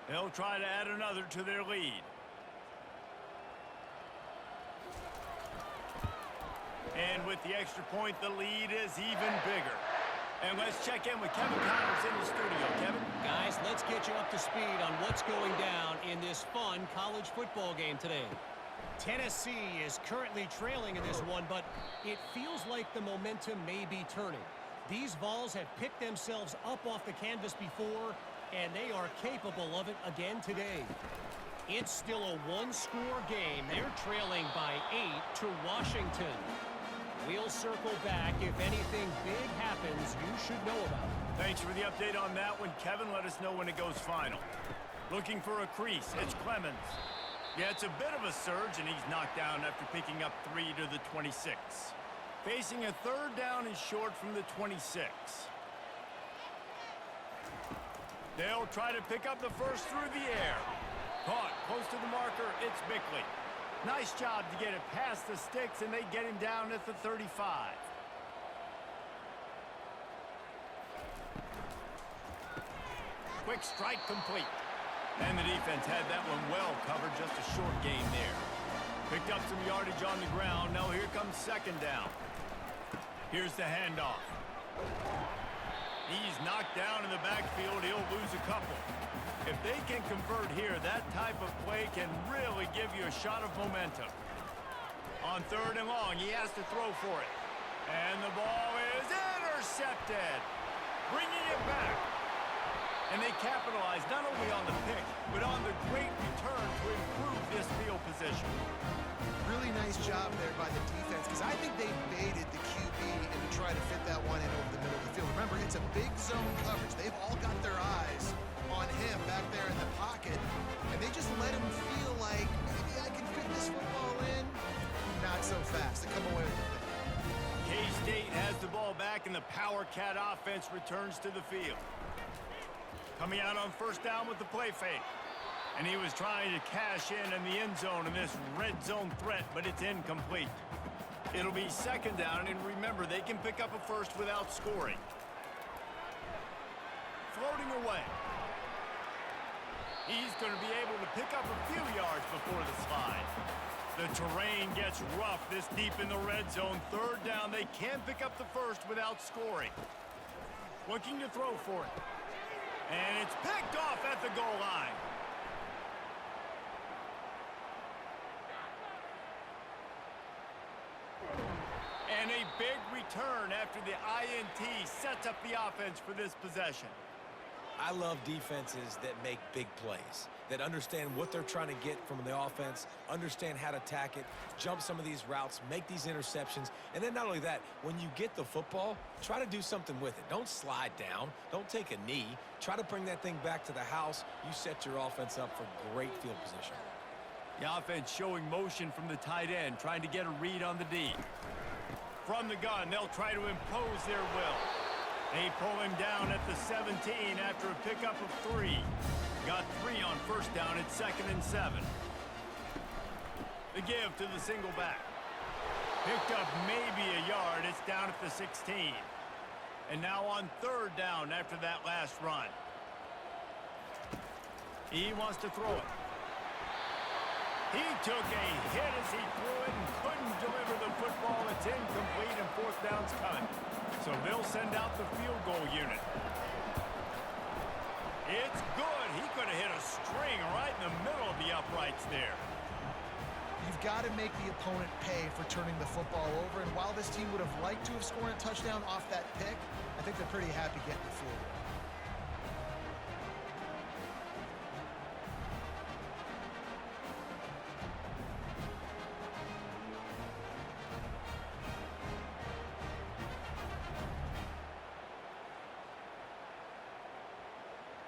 They'll try to add another to their lead. And with the extra point, the lead is even bigger. And let's check in with Kevin Connors in the studio. Kevin? Guys, let's get you up to speed on what's going down in this fun college football game today. Tennessee is currently trailing in this one, but it feels like the momentum may be turning. These Vols have picked themselves up off the canvas before, and they are capable of it again today. It's still a one-score game. They're trailing by 8 to Washington. We'll circle back if anything big happens you should know about. Thanks for the update on that one, Kevin. Let us know when it goes final. Looking for a crease. It's Clemens. Yeah, it's a bit of a surge, and he's knocked down after picking up 3 to the 26. Facing a third down and short from the 26. They'll try to pick up the first through the air. Caught close to the marker. It's Bickley. Nice job to get it past the sticks, and they get him down at the 35. Quick strike complete. And the defense had that one well covered, just a short gain there. Picked up some yardage on the ground. Now here comes second down. Here's the handoff. He's knocked down in the backfield. He'll lose a couple. If they can convert here, that type of play can really give you a shot of momentum. On third and long, he has to throw for it. And the ball is intercepted. Bringing it back. And they capitalize not only on the pick, but on the great return to improve this field position. Really nice job there by the defense, because I think they baited the QB into trying to fit that one in over the middle of the field. Remember, it's a big zone coverage. They've all got their eyes on him back there in the pocket, and they just let him feel like, maybe I can fit this football in. Not so fast. They come away with it. K-State has the ball back, and the Power Cat offense returns to the field. Coming out on first down with the play fake. And he was trying to cash in the end zone in this red zone threat, but it's incomplete. It'll be second down, and remember, they can pick up a first without scoring. Floating away. He's going to be able to pick up a few yards before the slide. The terrain gets rough this deep in the red zone. Third down, they can pick up the first without scoring. Looking to throw for it. And it's picked off at the goal line. And a big return after the INT sets up the offense for this possession. I love defenses that make big plays, that understand what they're trying to get from the offense, understand how to attack it, jump some of these routes, make these interceptions, and then not only that, when you get the football, try to do something with it. Don't slide down. Don't take a knee. Try to bring that thing back to the house. You set your offense up for great field position. The offense showing motion from the tight end, trying to get a read on the D. From the gun, they'll try to impose their will. They pull him down at the 17 after a pickup of 3. Got 3 on first down at 2nd and 7. The give to the single back. Picked up maybe a yard. It's down at the 16. And now on third down after that last run. He wants to throw it. He took a hit as he threw it and couldn't deliver the football. It's incomplete and fourth down's coming. So they'll send out the field goal unit. It's good. He could have hit a string right in the middle of the uprights there. You've got to make the opponent pay for turning the football over. And while this team would have liked to have scored a touchdown off that pick, I think they're pretty happy getting the field goal.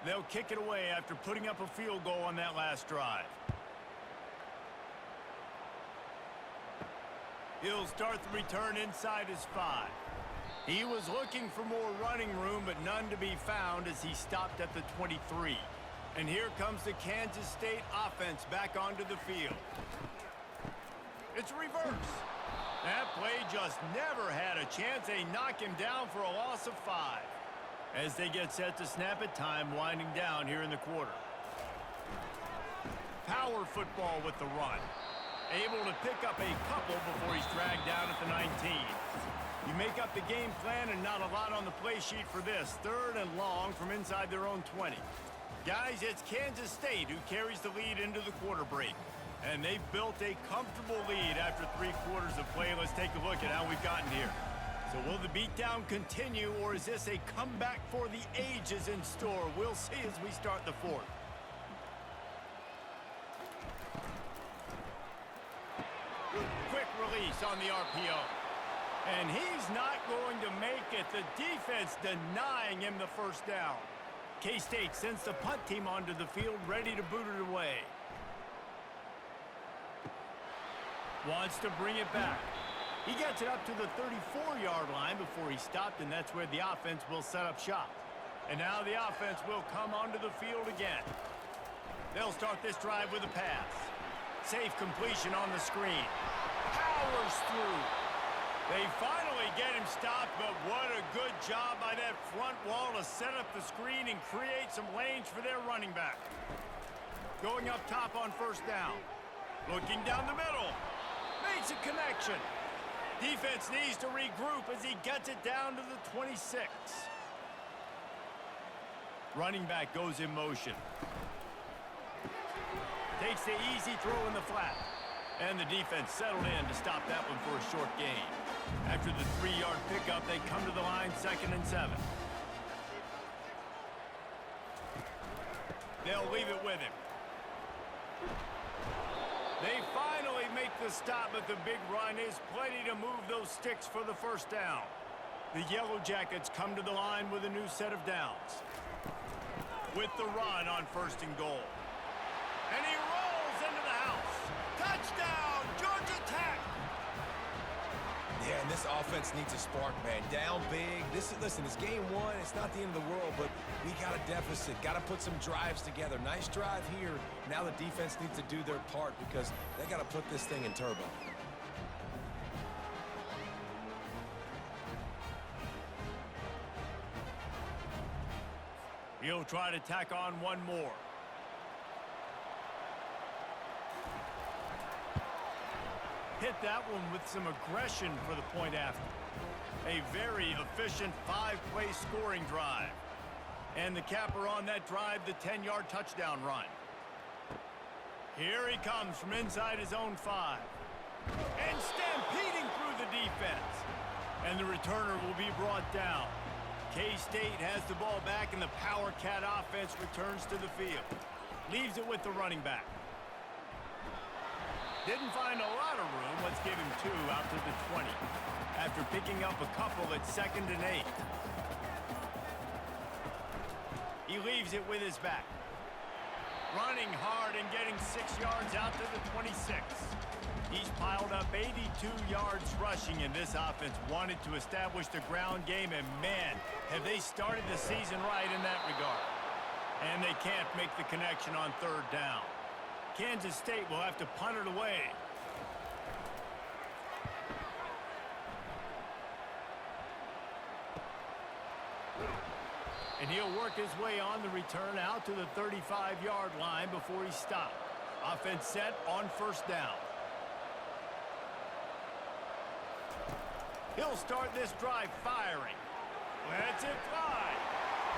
They'll kick it away after putting up a field goal on that last drive. He'll start the return inside his 5. He was looking for more running room, but none to be found as he stopped at the 23. And here comes the Kansas State offense back onto the field. It's reverse. That play just never had a chance. They knock him down for a loss of 5. As they get set to snap it, time winding down here in the quarter. Power football with the run. Able to pick up a couple before he's dragged down at the 19. You make up the game plan and not a lot on the play sheet for this. 3rd and long from inside their own 20. Guys, it's Kansas State who carries the lead into the quarter break. And they've built a comfortable lead after 3 quarters of play. Let's take a look at how we've gotten here. So will the beatdown continue, or is this a comeback for the ages in store? We'll see as we start the 4th. Quick release on the RPO. And he's not going to make it. The defense denying him the first down. K-State sends the punt team onto the field, ready to boot it away. Wants to bring it back. He gets it up to the 34-yard line before he stopped, and that's where the offense will set up shop. And now the offense will come onto the field again. They'll start this drive with a pass. Safe completion on the screen. Powers through. They finally get him stopped, but what a good job by that front wall to set up the screen and create some lanes for their running back. Going up top on 1st down. Looking down the middle. Makes a connection. Defense needs to regroup as he gets it down to the 26. Running back goes in motion. Takes the easy throw in the flat. And the defense settled in to stop that one for a short gain. After the 3-yard pickup, they come to the line 2nd and 7. They'll leave it with him. They finally make the stop, but the big run is plenty to move those sticks for the 1st down. The Yellow Jackets come to the line with a new set of downs. With the run on 1st and goal. And he rolls into the house. Touchdown, Georgia Tech! Yeah, and this offense needs a spark, man. Down big. Listen, it's game 1. It's not the end of the world, but we got a deficit. Got to put some drives together. Nice drive here. Now the defense needs to do their part because they got to put this thing in turbo. He'll try to tack on one more. Hit that one with some aggression for the point after. A very efficient 5-play scoring drive. And the capper on that drive, the 10-yard touchdown run. Here he comes from inside his own 5. And stampeding through the defense. And the returner will be brought down. K-State has the ball back, and the Power Cat offense returns to the field. Leaves it with the running back. Didn't find a lot of room. Let's give him 2 out to the 20. After picking up a couple at 2nd and 8. He leaves it with his back. Running hard and getting 6 yards out to the 26. He's piled up 82 yards rushing, and this offense wanted to establish the ground game, and man, have they started the season right in that regard. And they can't make the connection on 3rd down. Kansas State will have to punt it away. And he'll work his way on the return out to the 35-yard line before he stopped. Offense set on 1st down. He'll start this drive firing. Lets it fly.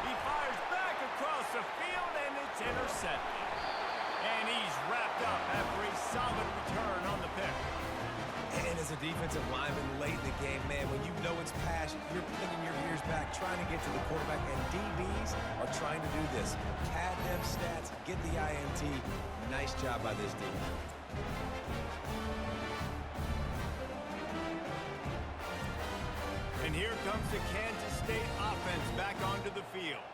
He fires back across the field, and it's intercepted. And he's wrapped up after a solid return on the pick. And as a defensive lineman late in the game, man, when you know it's passion, you're pinning your ears back, trying to get to the quarterback, and DBs are trying to do this. Pad them stats, get the INT. Nice job by this defense. And here comes the Kansas State offense back onto the field.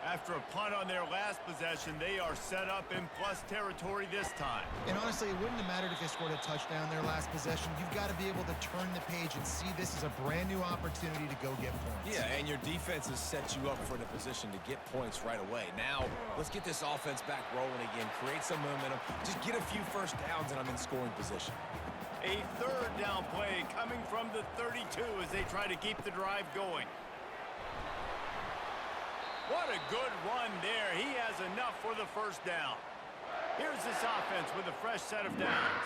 After a punt on their last possession, they are set up in plus territory this time. And honestly, it wouldn't have mattered if they scored a touchdown their last possession. You've got to be able to turn the page and see this as a brand new opportunity to go get points. Yeah, and your defense has set you up for the position to get points right away. Now, let's get this offense back rolling again, create some momentum, just get a few first downs, and I'm in scoring position. A 3rd down play coming from the 32 as they try to keep the drive going. What a good run there. He has enough for the 1st down. Here's this offense with a fresh set of downs.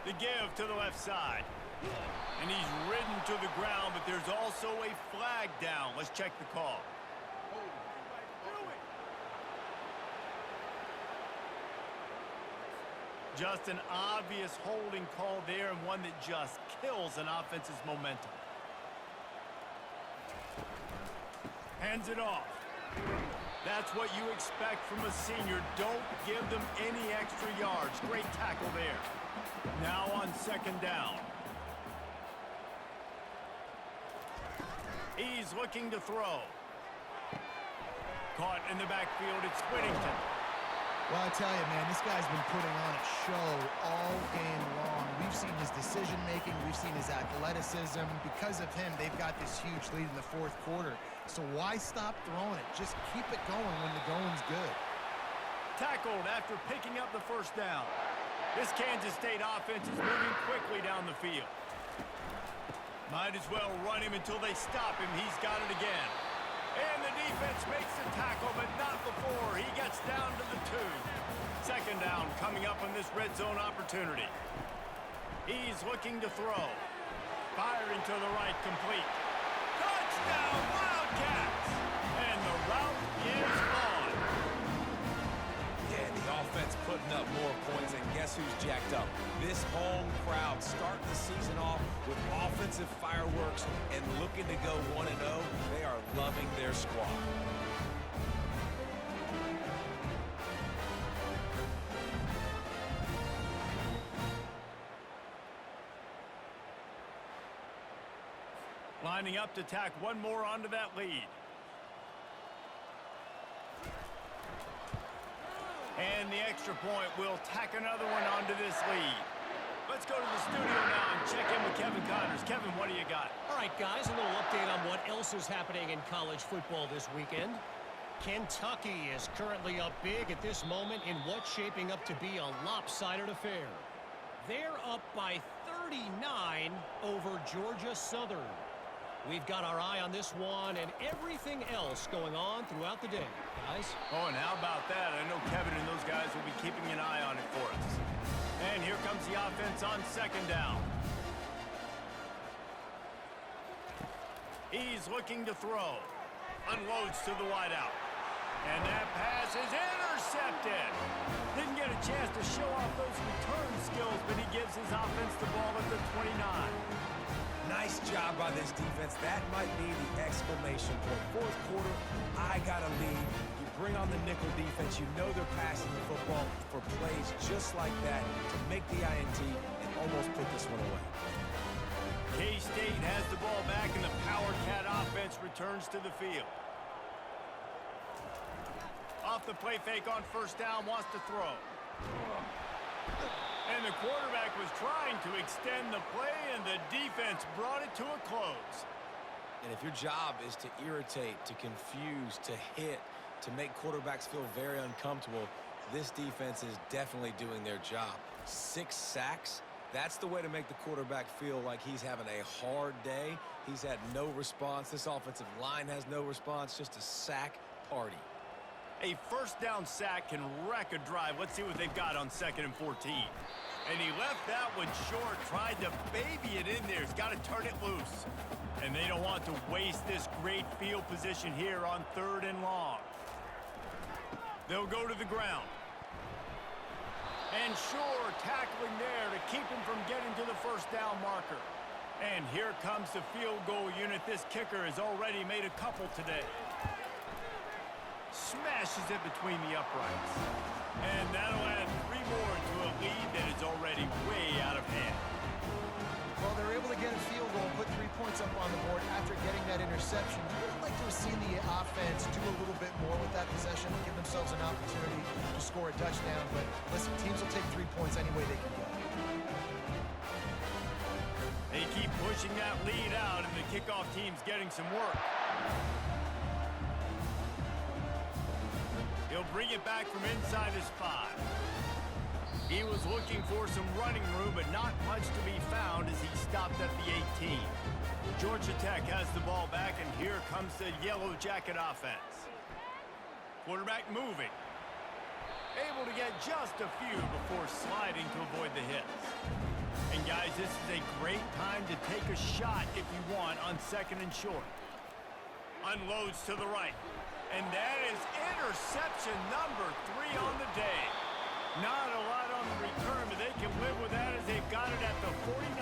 The give to the left side. And he's ridden to the ground, but there's also a flag down. Let's check the call. Just an obvious holding call there, and one that just kills an offense's momentum. Hands it off. That's what you expect from a senior. Don't give them any extra yards. Great tackle there. Now on second down. He's looking to throw. Caught in the backfield, it's Whittington. Well, I tell you, man, this guy's been putting on a show all game long. We've seen his decision-making. We've seen his athleticism. Because of him, they've got this huge lead in the fourth quarter. So why stop throwing it? Just keep it going when the going's good. Tackled after picking up the first down. This Kansas State offense is moving quickly down the field. Might as well run him until they stop him. He's got it again. And the defense makes the tackle, but not before he gets down to the 2. Second down coming up on this red zone opportunity. He's looking to throw. Firing to the right, complete. Touchdown, Wildcats! And the route is on. Yeah, the offense putting up more points, and guess who's jacked up? This home crowd starting the season off with offensive fireworks and looking to go 1-0. They are loving their squad. Lining up to tack one more onto that lead. And the extra point will tack another one onto this lead. Let's go to the studio now and check in with Kevin Connors. Kevin, what do you got? All right, guys, a little update on what else is happening in college football this weekend. Kentucky is currently up big at this moment in what's shaping up to be a lopsided affair. They're up by 39 over Georgia Southern. We've got our eye on this one and everything else going on throughout the day, guys. Oh, and how about that? I know Kevin and those guys will be keeping an eye on it for us. And here comes the offense on second down. He's looking to throw. Unloads to the wideout. And that pass is intercepted. Didn't get a chance to show off those return skills, but he gives his offense the ball at the 29. Nice job by this defense. That might be the exclamation point. Fourth quarter, I got a lead. You bring on the nickel defense. You know they're passing the football for plays just like that to make the INT and almost put this one away. K-State has the ball back, and the Power Cat offense returns to the field. Off the play fake on first down, wants to throw. And the quarterback was trying to extend the play, and the defense brought it to a close. And if your job is to irritate, to confuse, to hit, to make quarterbacks feel very uncomfortable, this defense is definitely doing their job. 6 sacks, that's the way to make the quarterback feel like he's having a hard day. He's had no response. This offensive line has no response, just a sack party. A first down sack can wreck a drive. Let's see what they've got on 2nd and 14. And he left that one short, tried to baby it in there. He's got to turn it loose. And they don't want to waste this great field position here on 3rd and long. They'll go to the ground. And sure, tackling there to keep him from getting to the first down marker. And here comes the field goal unit. This kicker has already made a couple today. Smashes it between the uprights. And that'll add 3 more to a lead that is already way out of hand. Well, they're able to get a field goal, put 3 points up on the board after getting that interception. You would like to have seen the offense do a little bit more with that possession, give themselves an opportunity to score a touchdown. But listen, teams will take 3 points any way they can go. They keep pushing that lead out, and the kickoff team's getting some work. He'll bring it back from inside his 5. He was looking for some running room, but not much to be found as he stopped at the 18. Georgia Tech has the ball back, and here comes the Yellow Jacket offense. Quarterback moving. Able to get just a few before sliding to avoid the hits. A And guys, this is a great time to take a shot if you want on 2nd and short. Unloads to the right. And that is interception number 3 on the day. Not a lot on the return, but they can live with that as they've got it at the 49.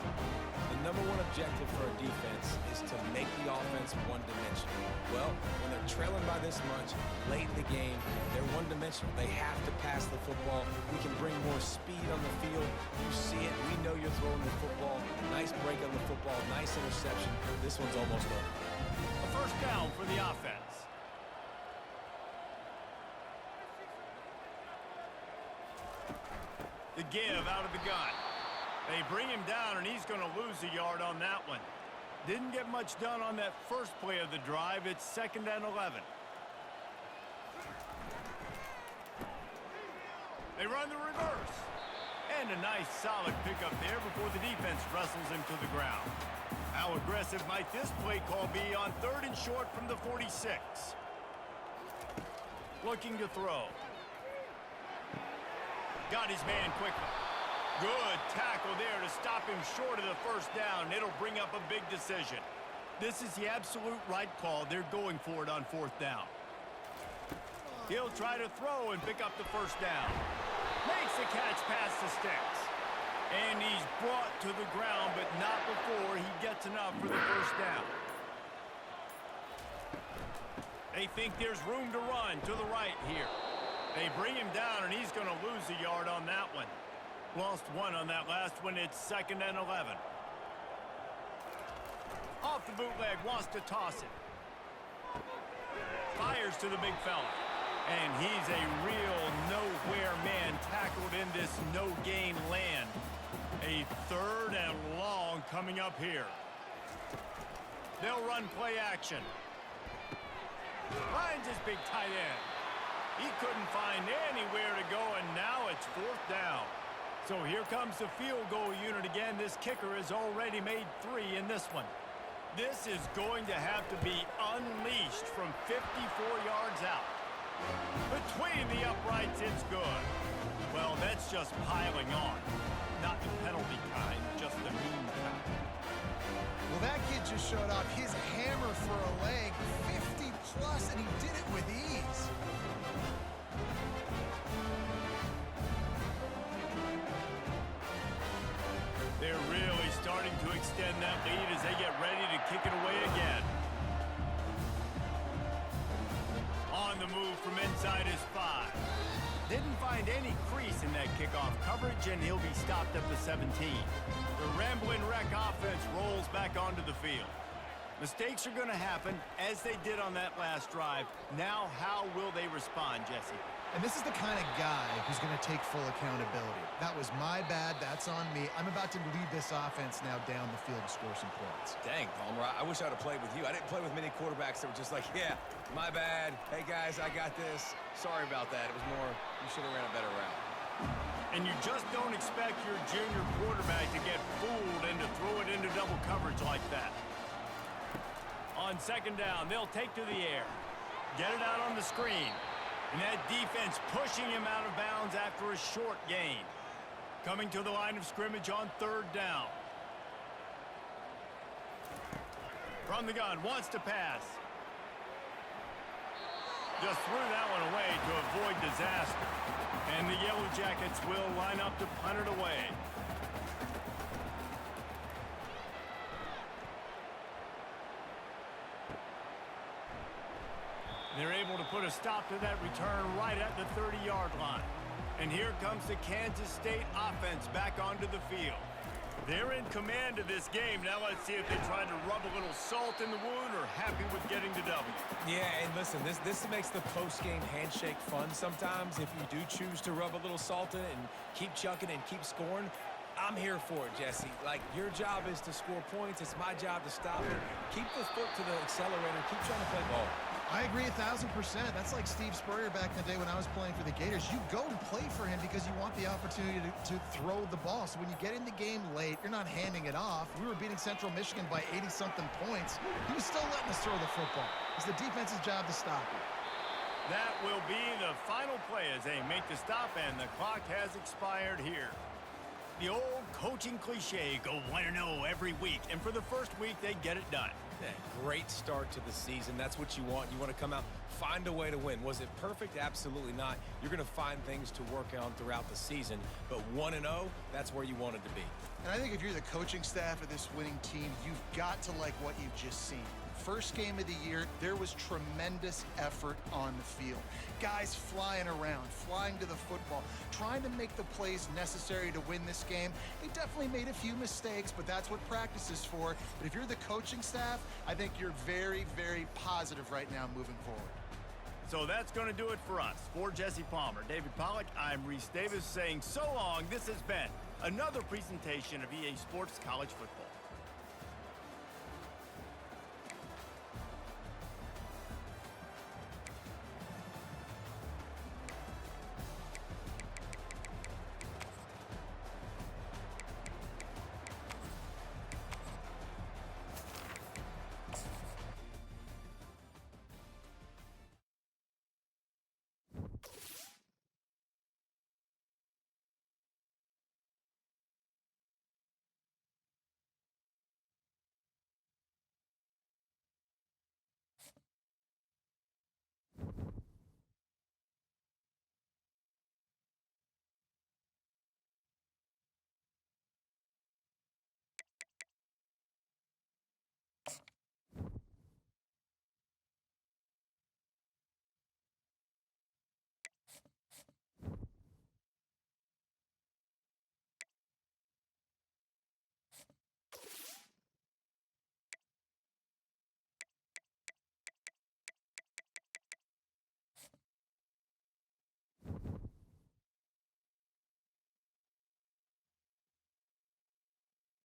The number one objective for a defense is to make the offense one-dimensional. Well, when they're trailing by this much, late in the game, they're one-dimensional. They have to pass the football. We can bring more speed on the field. You see it. We know you're throwing the football. Nice break on the football. Nice interception. This one's almost over. A first down for the offense. The give out of the gun. They bring him down, and he's going to lose a yard on that one. Didn't get much done on that first play of the drive. It's 2nd and 11. They run the reverse. And a nice solid pickup there before the defense wrestles him to the ground. How aggressive might this play call be on 3rd and short from the 46? Looking to throw. Got his man quickly. Good tackle there to stop him short of the first down. It'll bring up a big decision. This is the absolute right call. They're going for it on 4th down. He'll try to throw and pick up the first down. Makes the catch past the sticks. And he's brought to the ground, but not before he gets enough for the first down. They think there's room to run to the right here. They bring him down, and he's going to lose a yard on that one. Lost 1 on that last one. It's 2nd and 11. Off the bootleg, wants to toss it. Fires to the big fella. And he's a real nowhere man tackled in this no-gain land. A 3rd and long coming up here. They'll run play action. Finds his big tight end. He couldn't find anywhere to go, and now it's 4th down. So here comes the field goal unit again. This kicker has already made 3 in this one. This is going to have to be unleashed from 54 yards out. Between the uprights, it's good. Well, that's just piling on. Not the penalty kind, just the mean kind. Well, that kid just showed off his hammer for a leg, 50-plus, and he did it with ease. They're really starting to extend that lead as they get ready to kick it away again. On the move from inside his 5. Didn't find any crease in that kickoff coverage, and he'll be stopped at the 17. The rambling wreck offense rolls back onto the field. Mistakes are going to happen, as they did on that last drive. Now, how will they respond, Jesse? And this is the kind of guy who's going to take full accountability. That was my bad. That's on me. I'm about to lead this offense now down the field and score some points. Dang, Palmer, I wish I would have played with you. I didn't play with many quarterbacks that were just like, yeah, my bad. Hey, guys, I got this. Sorry about that. It was more, you should have ran a better route. And you just don't expect your junior quarterback to get fooled and to throw it into double coverage like that. On 2nd down, they'll take to the air. Get it out on the screen. And that defense pushing him out of bounds after a short gain. Coming to the line of scrimmage on 3rd down. From the gun, wants to pass. Just threw that one away to avoid disaster. And the Yellow Jackets will line up to punt it away. They're able to put a stop to that return right at the 30-yard line. And here comes the Kansas State offense back onto the field. They're in command of this game. Now let's see if they try to rub a little salt in the wound or happy with getting the W. Yeah, and listen, this makes the post-game handshake fun sometimes. If you do choose to rub a little salt in it and keep chucking and keep scoring, I'm here for it, Jesse. Like, your job is to score points. It's my job to stop it. Keep the foot to the accelerator. Keep trying to play ball. I agree 1,000%. That's like Steve Spurrier back in the day when I was playing for the Gators. You go and play for him because you want the opportunity to throw the ball. So when you get in the game late, you're not handing it off. We were beating Central Michigan by 80-something points. He was still letting us throw the football. It's the defense's job to stop it. That will be the final play as they make the stop, and the clock has expired here. The old coaching cliche, go 1-0 every week, and for the first week, they get it done. Yeah, great start to the season. That's what you want. You want to come out, find a way to win. Was it perfect? Absolutely not. You're going to find things to work on throughout the season, but 1-0, that's where you want it to be. And I think if you're the coaching staff of this winning team, you've got to like what you've just seen. First game of the year, there was tremendous effort on the field. Guys flying around, flying to the football, trying to make the plays necessary to win this game. They definitely made a few mistakes, but that's what practice is for. But if you're the coaching staff, I think you're very, very positive right now moving forward. So that's going to do it for us. For Jesse Palmer, David Pollack, I'm Reese Davis saying so long. This has been another presentation of EA Sports College Football.